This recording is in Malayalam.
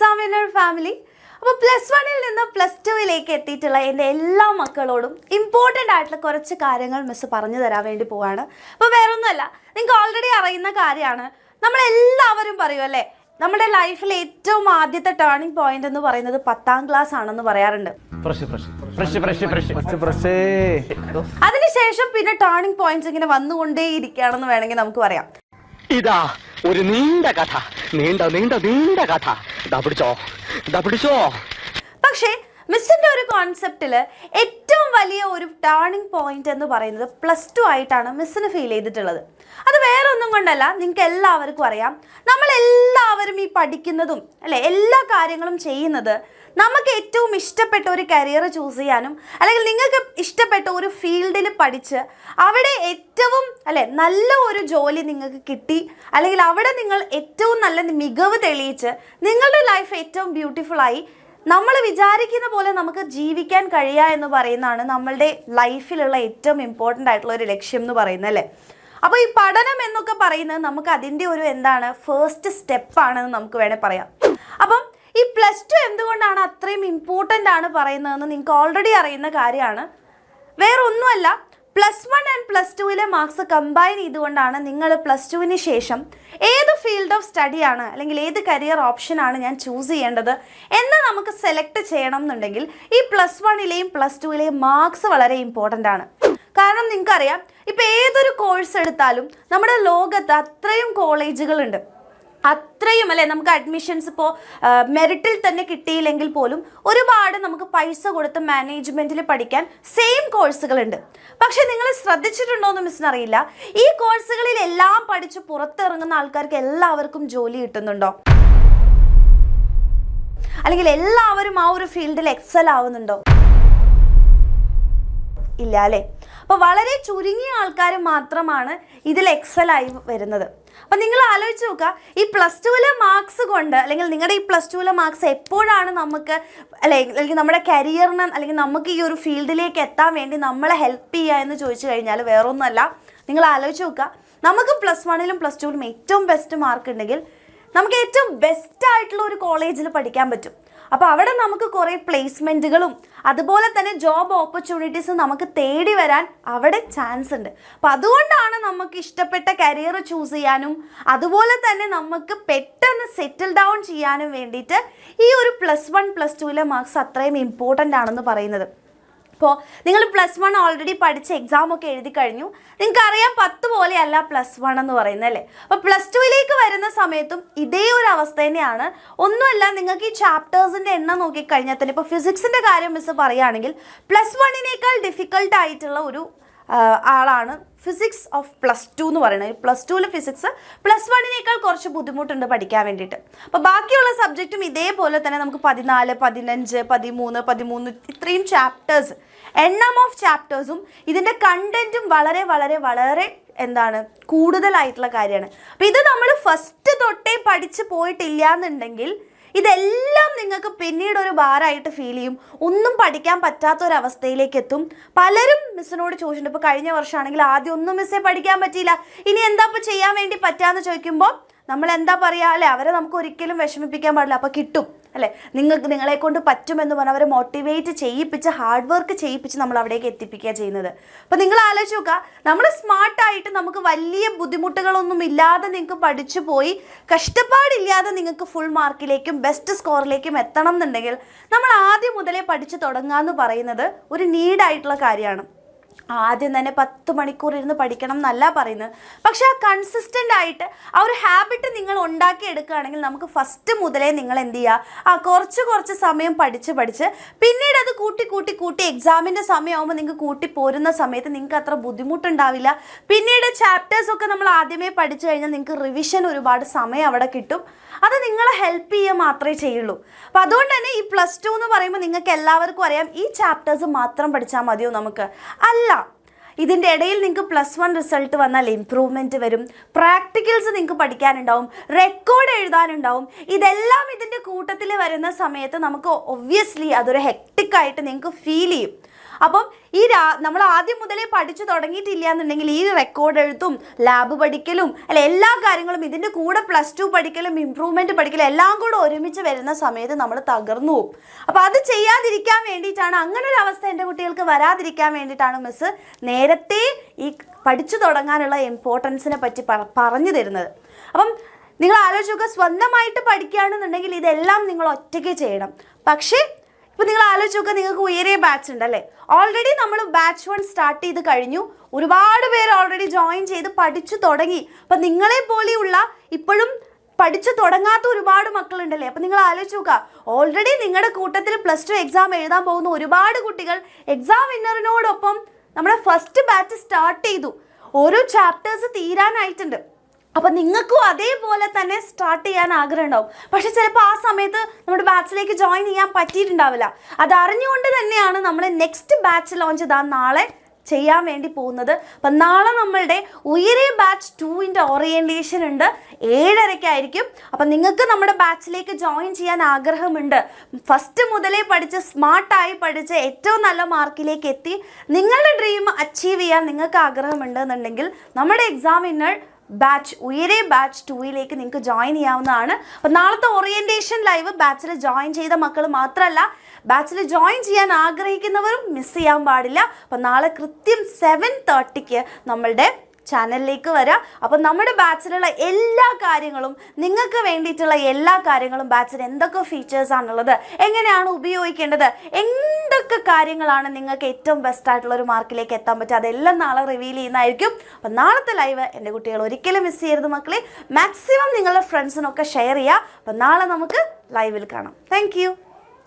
Examiner family. അപ്പോൾ +1 നിന്ന് +2 എത്തിയിട്ടുള്ള എൻ്റെ എല്ലാ മക്കളോടും ഇമ്പോർട്ടൻ്റ് ആയിട്ടുള്ള കുറച്ച് കാര്യങ്ങൾ മിസ് പറഞ്ഞു തരാൻ വേണ്ടി പോവാണ്. അപ്പോൾ വേറൊന്നുമല്ല, നിങ്ങൾക്ക് ഓൾറെഡി അറിയുന്ന കാര്യമാണ്. നമ്മളെല്ലാവരും പറയും അല്ലേ, നമ്മുടെ ലൈഫിൽ ഏറ്റവും ആദ്യത്തെ ടേണിംഗ് പോയിന്റ് എന്ന് പറയുന്നത് 10ാം ക്ലാസ് ആണെന്ന് പറയാറുണ്ട്. അതിനുശേഷം പിന്നെ ടേണിംഗ് പോയിന്റ്സ് ഇങ്ങനെ വന്നുകൊണ്ടേയിരിക്കുകയാണെന്ന് വേണമെങ്കിൽ നമുക്ക് പറയാം. ഇതാ ഒരു നീണ്ട കഥ, നീണ്ട നീണ്ട നീണ്ട കഥ. പിടിച്ചോ. പക്ഷേ മിസ്സിന്റെ ഒരു കോൺസെപ്റ്റില് ഏറ്റവും വലിയ ഒരു ടേണിംഗ് പോയിന്റ് എന്ന് പറയുന്നത് +2 ആയിട്ടാണ് മിസ്സിന് ഫീൽ ചെയ്തിട്ടുള്ളത്. അത് വേറെ ഒന്നും കൊണ്ടല്ല, നിങ്ങൾക്ക് എല്ലാവർക്കും അറിയാം, നമ്മളെല്ലാവരും ഈ പഠിക്കുന്നതും അല്ലെ എല്ലാ കാര്യങ്ങളും ചെയ്യുന്നത് നമുക്ക് ഏറ്റവും ഇഷ്ടപ്പെട്ട ഒരു കരിയർ ചൂസ് ചെയ്യാനും അല്ലെങ്കിൽ നിങ്ങൾക്ക് ഇഷ്ടപ്പെട്ട ഒരു ഫീൽഡിൽ പഠിച്ച് അവിടെ ഏറ്റവും നല്ല ഒരു ജോലി നിങ്ങൾക്ക് കിട്ടി അല്ലെങ്കിൽ അവിടെ നിങ്ങൾ ഏറ്റവും നല്ല മികവ് തെളിയിച്ച് നിങ്ങളുടെ ലൈഫ് ഏറ്റവും ബ്യൂട്ടിഫുള്ളായി നമ്മൾ വിചാരിക്കുന്ന പോലെ നമുക്ക് ജീവിക്കാൻ കഴിയുക എന്ന് പറയുന്നതാണ് നമ്മളുടെ ലൈഫിലുള്ള ഏറ്റവും ഇമ്പോർട്ടൻ്റ് ആയിട്ടുള്ള ഒരു ലക്ഷ്യം എന്ന് പറയുന്നത് അല്ലേ. അപ്പോൾ ഈ പഠനം എന്നൊക്കെ പറയുന്നത് നമുക്ക് അതിൻ്റെ ഒരു ഫസ്റ്റ് സ്റ്റെപ്പാണെന്ന് നമുക്ക് വേണേൽ പറയാം. അപ്പം ഈ +2 എന്തുകൊണ്ടാണ് അത്രയും ഇമ്പോർട്ടൻ്റ് ആണ് പറയുന്നതെന്ന് നിങ്ങൾക്ക് ഓൾറെഡി അറിയുന്ന കാര്യമാണ്. വേറെ ഒന്നുമല്ല, +1 ആൻഡ് +2 മാർക്സ് കമ്പൈൻ ചെയ്തുകൊണ്ടാണ് നിങ്ങൾ +2 ശേഷം ഏത് ഫീൽഡ് ഓഫ് സ്റ്റഡിയാണ് അല്ലെങ്കിൽ ഏത് കരിയർ ഓപ്ഷനാണ് ഞാൻ ചൂസ് ചെയ്യേണ്ടത് എന്ന് നമുക്ക് സെലക്ട് ചെയ്യണം എന്നുണ്ടെങ്കിൽ ഈ +1 +2 മാർക്സ് വളരെ ഇമ്പോർട്ടൻ്റ് ആണ്. കാരണം നിങ്ങൾക്കറിയാം, ഇപ്പോൾ ഏതൊരു കോഴ്സ് എടുത്താലും നമ്മുടെ ലോകത്ത് അത്രയും കോളേജുകളുണ്ട്, അത്രയും നമുക്ക് അഡ്മിഷൻസ് ഇപ്പോൾ മെറിറ്റിൽ തന്നെ കിട്ടിയില്ലെങ്കിൽ പോലും ഒരുപാട് നമുക്ക് പൈസ കൊടുത്ത് മാനേജ്മെൻറ്റിൽ പഠിക്കാൻ സെയിം കോഴ്സുകളുണ്ട്. പക്ഷെ നിങ്ങൾ ശ്രദ്ധിച്ചിട്ടുണ്ടോ എന്ന് മിസ്സിനറിയില്ല, ഈ കോഴ്സുകളിൽ എല്ലാം പഠിച്ച് പുറത്തിറങ്ങുന്ന ആൾക്കാർക്ക് എല്ലാവർക്കും ജോലി കിട്ടുന്നുണ്ടോ? അല്ലെങ്കിൽ എല്ലാവരും ആ ഒരു ഫീൽഡിൽ എക്സൽ ആവുന്നുണ്ടോ? ഇല്ല അല്ലേ. അപ്പോൾ വളരെ ചുരുങ്ങിയ ആൾക്കാർ മാത്രമാണ് ഇതിൽ എക്സലായി വരുന്നത്. അപ്പം നിങ്ങൾ ആലോചിച്ച് നോക്കുക, ഈ +2 മാർക്സ് കൊണ്ട് അല്ലെങ്കിൽ നിങ്ങളുടെ ഈ +2 മാർക്സ് എപ്പോഴാണ് നമുക്ക് അല്ലെങ്കിൽ നമ്മുടെ കരിയറിന് അല്ലെങ്കിൽ നമുക്ക് ഈ ഒരു ഫീൽഡിലേക്ക് എത്താൻ വേണ്ടി നമ്മളെ ഹെൽപ്പ് ചെയ്യുക എന്ന് ചോദിച്ചു കഴിഞ്ഞാൽ വേറൊന്നുമല്ല. നിങ്ങൾ ആലോചിച്ച് നോക്കുക, നമുക്ക് +1 +2 ഏറ്റവും ബെസ്റ്റ് മാർക്ക് ഉണ്ടെങ്കിൽ നമുക്ക് ഏറ്റവും ബെസ്റ്റ് ആയിട്ടുള്ള ഒരു കോളേജിൽ പഠിക്കാൻ പറ്റും. അപ്പോൾ അവിടെ നമുക്ക് കുറേ പ്ലേസ്മെൻറ്റുകളും അതുപോലെ തന്നെ ജോബ് ഓപ്പർച്യൂണിറ്റീസ് നമുക്ക് തേടി വരാൻ അവിടെ ചാൻസ് ഉണ്ട്. അപ്പോൾ അതുകൊണ്ടാണ് നമുക്ക് ഇഷ്ടപ്പെട്ട കരിയർ ചൂസ് ചെയ്യാനും അതുപോലെ തന്നെ നമുക്ക് പെട്ടെന്ന് സെറ്റിൽ ഡൗൺ ചെയ്യാനും വേണ്ടിയിട്ട് ഈ ഒരു +1 +2 മാർക്സ് അത്രയും ഇമ്പോർട്ടൻ്റ് ആണെന്ന് പറയുന്നത്. ഇപ്പോൾ നിങ്ങൾ +1 ഓൾറെഡി പഠിച്ച് എക്സാമൊക്കെ എഴുതി കഴിഞ്ഞു, നിങ്ങൾക്കറിയാം 10 പോലെയല്ല +1 എന്ന് പറയുന്നത് അല്ലേ. അപ്പോൾ +2 വരുന്ന സമയത്തും ഇതേ ഒരു അവസ്ഥ തന്നെയാണ്. ഒന്നുമല്ല, നിങ്ങൾക്ക് ഈ ചാപ്റ്റേഴ്സിൻ്റെ എണ്ണം നോക്കിക്കഴിഞ്ഞാൽ തന്നെ ഇപ്പോൾ ഫിസിക്സിൻ്റെ കാര്യം മിസ് പറയുകയാണെങ്കിൽ +1 ഡിഫിക്കൽട്ട് ആയിട്ടുള്ള ഒരു ആളാണ് ഫിസിക്സ് ഓഫ് +2 എന്ന് പറയുന്നത്. +2 ഫിസിക്സ് +1 കുറച്ച് ബുദ്ധിമുട്ടുണ്ട് പഠിക്കാൻ വേണ്ടിയിട്ട്. അപ്പോൾ ബാക്കിയുള്ള സബ്ജക്റ്റും ഇതേപോലെ തന്നെ നമുക്ക് 14, 15, 13, 13 ഇത്രയും ചാപ്റ്റേഴ്സ്, എണ്ണം ഓഫ് ചാപ്റ്റേഴ്സും ഇതിൻ്റെ കണ്ടൻറ്റും വളരെ വളരെ വളരെ കൂടുതലായിട്ടുള്ള കാര്യമാണ്. അപ്പോൾ ഇത് നമ്മൾ ഫസ്റ്റ് തൊട്ടേ പഠിച്ച് പോയിട്ടില്ല എന്നുണ്ടെങ്കിൽ ഇതെല്ലാം നിങ്ങൾക്ക് പിന്നീട് ഒരു ഭാരമായിട്ട് ഫീൽ ചെയ്യും, ഒന്നും പഠിക്കാൻ പറ്റാത്തൊരവസ്ഥയിലേക്ക് എത്തും. പലരും മിസ്സിനോട് ചോദിച്ചിട്ടുണ്ട്, ഇപ്പോൾ കഴിഞ്ഞ വർഷമാണെങ്കിൽ ആദ്യം ഒന്നും മിസ്സേ പഠിക്കാൻ പറ്റിയില്ല, ഇനി എന്താ ഇപ്പോൾ ചെയ്യാൻ വേണ്ടി പറ്റാന്ന് ചോദിക്കുമ്പോൾ നമ്മൾ എന്താ പറയുക അല്ലേ, അവരെ നമുക്ക് ഒരിക്കലും വിഷമിപ്പിക്കാൻ പാടില്ല. അപ്പോൾ കിട്ടും അല്ലേ, നിങ്ങളെ കൊണ്ട് പറ്റുമെന്ന് പറഞ്ഞാൽ അവരെ മോട്ടിവേറ്റ് ചെയ്യിപ്പിച്ച് ഹാർഡ് വർക്ക് ചെയ്യിപ്പിച്ച് നമ്മൾ അവിടേക്ക് എത്തിപ്പിക്കുക ചെയ്യുന്നത്. അപ്പോൾ നിങ്ങൾ ആലോചിച്ച് നോക്കുക, നമ്മൾ സ്മാർട്ടായിട്ട് നമുക്ക് വലിയ ബുദ്ധിമുട്ടുകളൊന്നും ഇല്ലാതെ നിങ്ങൾക്ക് പഠിച്ചു പോയി കഷ്ടപ്പാടില്ലാതെ നിങ്ങൾക്ക് ഫുൾ മാർക്കിലേക്കും ബെസ്റ്റ് സ്കോറിലേക്കും എത്തണം എന്നുണ്ടെങ്കിൽ നമ്മൾ ആദ്യം മുതലേ പഠിച്ചു തുടങ്ങുക എന്ന് പറയുന്നത് ഒരു നീഡായിട്ടുള്ള കാര്യമാണ്. ആദ്യം തന്നെ 10 മണിക്കൂർ ഇരുന്ന് പഠിക്കണം എന്നല്ല പറയുന്നത്, പക്ഷെ ആ കൺസിസ്റ്റൻ്റ് ആയിട്ട് ആ ഒരു ഹാബിറ്റ് നിങ്ങൾ ഉണ്ടാക്കിയെടുക്കുകയാണെങ്കിൽ നമുക്ക് ഫസ്റ്റ് മുതലേ നിങ്ങൾ എന്ത് ചെയ്യുക, കുറച്ച് സമയം പഠിച്ച് പിന്നീട് അത് കൂട്ടി എക്സാമിൻ്റെ സമയമാകുമ്പോൾ നിങ്ങൾക്ക് കൂട്ടി പോരുന്ന സമയത്ത് നിങ്ങൾക്ക് അത്ര ബുദ്ധിമുട്ടുണ്ടാവില്ല. പിന്നീട് ചാപ്റ്റേഴ്സൊക്കെ നമ്മൾ ആദ്യമേ പഠിച്ചു കഴിഞ്ഞാൽ നിങ്ങൾക്ക് റിവിഷൻ ഒരുപാട് സമയം അവിടെ കിട്ടും. അത് നിങ്ങളെ ഹെൽപ്പ് ചെയ്യുക മാത്രമേ ചെയ്യുള്ളൂ. അപ്പോൾ അതുകൊണ്ട് തന്നെ ഈ +2 എന്ന് പറയുമ്പോൾ നിങ്ങൾക്ക് എല്ലാവർക്കും അറിയാം, ഈ ചാപ്റ്റേഴ്സ് മാത്രം പഠിച്ചാൽ മതിയോ നമുക്ക്? അല്ല, ഇതിൻ്റെ ഇടയിൽ നിങ്ങൾക്ക് +1 റിസൾട്ട് വന്നാൽ ഇംപ്രൂവ്മെൻറ്റ് വരും, പ്രാക്ടിക്കൽസ് നിങ്ങൾക്ക് പഠിക്കാനുണ്ടാവും, റെക്കോർഡ് എഴുതാനുണ്ടാവും. ഇതെല്ലാം ഇതിൻ്റെ കൂട്ടത്തിൽ വരുന്ന സമയത്ത് നമുക്ക് ഒബ്വിയസ്ലി അതൊരു ഹെക്ടിക്കായിട്ട് നിങ്ങൾക്ക് ഫീൽ ചെയ്യും. അപ്പം നമ്മൾ ആദ്യം മുതലേ പഠിച്ചു തുടങ്ങിയിട്ടില്ല എന്നുണ്ടെങ്കിൽ ഈ റെക്കോർഡ് എഴുത്തും ലാബ് പഠിക്കലും അല്ല എല്ലാ കാര്യങ്ങളും ഇതിൻ്റെ കൂടെ +2 പഠിക്കലും ഇംപ്രൂവ്മെൻറ്റ് പഠിക്കലും എല്ലാം കൂടെ ഒരുമിച്ച് വരുന്ന സമയത്ത് നമ്മൾ തകർന്നു പോകും. അപ്പോൾ അത് ചെയ്യാതിരിക്കാൻ വേണ്ടിയിട്ടാണ്, അങ്ങനെ ഒരു അവസ്ഥ എൻ്റെ കുട്ടികൾക്ക് വരാതിരിക്കാൻ വേണ്ടിയിട്ടാണ് മിസ്സ് നേരത്തെ ഈ പഠിച്ചു തുടങ്ങാനുള്ള ഇമ്പോർട്ടൻസിനെ പറ്റി പറഞ്ഞു തരുന്നത്. അപ്പം നിങ്ങൾ ആലോചിച്ച് നോക്കുക, സ്വന്തമായിട്ട് പഠിക്കുകയാണെന്നുണ്ടെങ്കിൽ ഇതെല്ലാം നിങ്ങൾ ഒറ്റയ്ക്ക് ചെയ്യണം. പക്ഷേ ഇപ്പോൾ നിങ്ങൾ ആലോചിച്ച് നോക്കുക, നിങ്ങൾക്ക് ഉയരെ ബാച്ച് ഉണ്ടല്ലേ. ഓൾറെഡി നമ്മൾ ബാച്ച് 1 സ്റ്റാർട്ട് ചെയ്ത് കഴിഞ്ഞു. ഒരുപാട് പേര് ഓൾറെഡി ജോയിൻ ചെയ്ത് പഠിച്ചു തുടങ്ങി. അപ്പം നിങ്ങളെ പോലെയുള്ള ഇപ്പോഴും പഠിച്ചു തുടങ്ങാത്ത ഒരുപാട് മക്കളുണ്ടല്ലേ. അപ്പം നിങ്ങൾ ആലോചിച്ച് നോക്കുക, ഓൾറെഡി നിങ്ങളുടെ കൂട്ടത്തിൽ +2 എക്സാം എഴുതാൻ പോകുന്ന ഒരുപാട് കുട്ടികൾ എക്സാം വിന്നറിനോടൊപ്പം നമ്മുടെ ഫസ്റ്റ് ബാച്ച് സ്റ്റാർട്ട് ചെയ്തു. ഓരോ ചാപ്റ്റേഴ്സ് തീരാനായിട്ടുണ്ട്. അപ്പം നിങ്ങൾക്കും അതേപോലെ തന്നെ സ്റ്റാർട്ട് ചെയ്യാൻ ആഗ്രഹം ഉണ്ടാവും. പക്ഷെ ചിലപ്പോൾ ആ സമയത്ത് നമ്മുടെ ബാച്ചിലേക്ക് ജോയിൻ ചെയ്യാൻ പറ്റിയിട്ടുണ്ടാവില്ല. അതറിഞ്ഞുകൊണ്ട് തന്നെയാണ് നമ്മൾ നെക്സ്റ്റ് ബാച്ച് ലോഞ്ച് നാളെ ചെയ്യാൻ വേണ്ടി പോകുന്നത്. അപ്പം നാളെ നമ്മളുടെ ഉയരെ ബാച്ച് 2ൻ്റെ ഓറിയൻറ്റേഷൻ ഉണ്ട്, 7:30-ക്കായിരിക്കും. അപ്പം നിങ്ങൾക്ക് നമ്മുടെ ബാച്ചിലേക്ക് ജോയിൻ ചെയ്യാൻ ആഗ്രഹമുണ്ട്, ഫസ്റ്റ് മുതലേ പഠിച്ച് സ്മാർട്ടായി പഠിച്ച് ഏറ്റവും നല്ല മാർക്കിലേക്ക് എത്തി നിങ്ങളുടെ ഡ്രീം അച്ചീവ് ചെയ്യാൻ നിങ്ങൾക്ക് ആഗ്രഹമുണ്ടെന്നുണ്ടെങ്കിൽ നമ്മുടെ എക്സാമിനർ ബാച്ച് ഉയരെ ബാച്ച് 2ലേക്ക് നിങ്ങൾക്ക് ജോയിൻ ചെയ്യാവുന്നതാണ്. അപ്പം നാളത്തെ ഓറിയൻറ്റേഷൻ ലൈവ് ബാച്ചിൽ ജോയിൻ ചെയ്ത മക്കൾ മാത്രമല്ല, ബാച്ചിൽ ജോയിൻ ചെയ്യാൻ ആഗ്രഹിക്കുന്നവരും മിസ് ചെയ്യാൻ പാടില്ല. അപ്പം നാളെ കൃത്യം 7:30-ക്ക് നമ്മളുടെ ചാനലിലേക്ക് വരാം. അപ്പം നമ്മുടെ ബാച്ചിലുള്ള എല്ലാ കാര്യങ്ങളും, നിങ്ങൾക്ക് വേണ്ടിയിട്ടുള്ള എല്ലാ കാര്യങ്ങളും, ബാച്ചിൽ എന്തൊക്കെ ഫീച്ചേഴ്സാണുള്ളത്, എങ്ങനെയാണ് ഉപയോഗിക്കേണ്ടത്, എന്തൊക്കെ കാര്യങ്ങളാണ് നിങ്ങൾക്ക് ഏറ്റവും ബെസ്റ്റായിട്ടുള്ള ഒരു മാർക്കിലേക്ക് എത്താൻ പറ്റുക, അതെല്ലാം നാളെ റിവീൽ ചെയ്യുന്നതായിരിക്കും. അപ്പം നാളത്തെ ലൈവ് എൻ്റെ കുട്ടികൾ ഒരിക്കലും മിസ് ചെയ്യരുത് മക്കളെ. മാക്സിമം നിങ്ങളുടെ ഫ്രണ്ട്സിനൊക്കെ ഷെയർ ചെയ്യുക. അപ്പം നാളെ നമുക്ക് ലൈവിൽ കാണാം. താങ്ക്